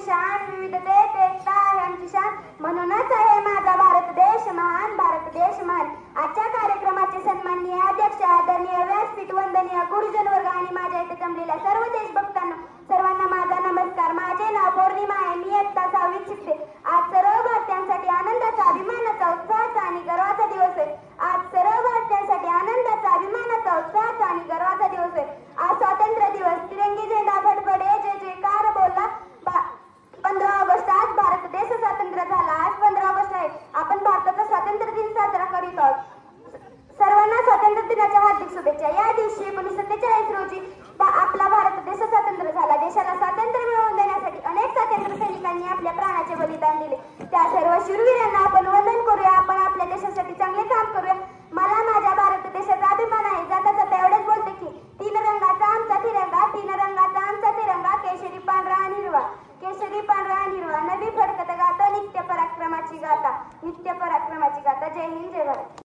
शान, विविधतेत एकता आहे आमची शान. म्हणूनच आहे माझा भारत देश महान, भारत देश महान. आजच्या कार्यक्रमाचे सन्माननीय अध्यक्ष, आदरणीय व्यासपीठ, वंदनीय गुरुजन वर्ग आणि माझ्या इथे जमलेल्या सर्व देशभक्तांना सर्वांना माझा नमस्कार. माझे नाव पौर्णिमा आहे. मी इयत्ता 6वीत शिकते. आज सर्व भारतीयांसाठी आनंदाचा, अभिमानाचा, उत्साहाचा आणि गर्वाचा दिवस आहे. आज सर्व भारतीयांसाठी आनंदाचा, अभिमानाचा, उत्साहाचा आणि गर्वाचा दिवस आहे. आज स्वातंत्र्य दिवस. तिरंगी झेंडा फडफडे, जय जयकार बोलला. 15 ऑगस्ट आज भारत देश स्वातंत्र्य झाला. आज 15 ऑगस्ट आहे. आपण भारताचा स्वातंत्र्य दिन साजरा करीत आहोत. सर्वांना स्वातंत्र्य दिनाच्या हार्दिक शुभेच्छा. या दिवशी 1947 रोजी आपला भारत देश स्वतंत्र झाला. देशाला स्वातंत्र्य मिळवून देण्यासाठी अनेक स्वातंत्र्य सैनिकांनी आपल्या प्राणाचे बलिदान दिले. त्या सर्व शूरवीरांना आपण वंदन करूया. आपण आपल्या देशासाठी चांगले काम करूया. मला माझ्या भारत देशाचा अभिमान आहे. जाता जाता एवढेच बोलते की 3 रंगाचा आमचा तिरंगा, 3 रंगाचा आमचा तिरंगा, केशरी पांढरा आणि हिरवा, केशरी पांढरा आणि हिरवा, नवी फडकत गातो नित्य पराक्रमाची गाथा, नित्य पराक्रमाची गाथा. जय हिंद, जय भारत.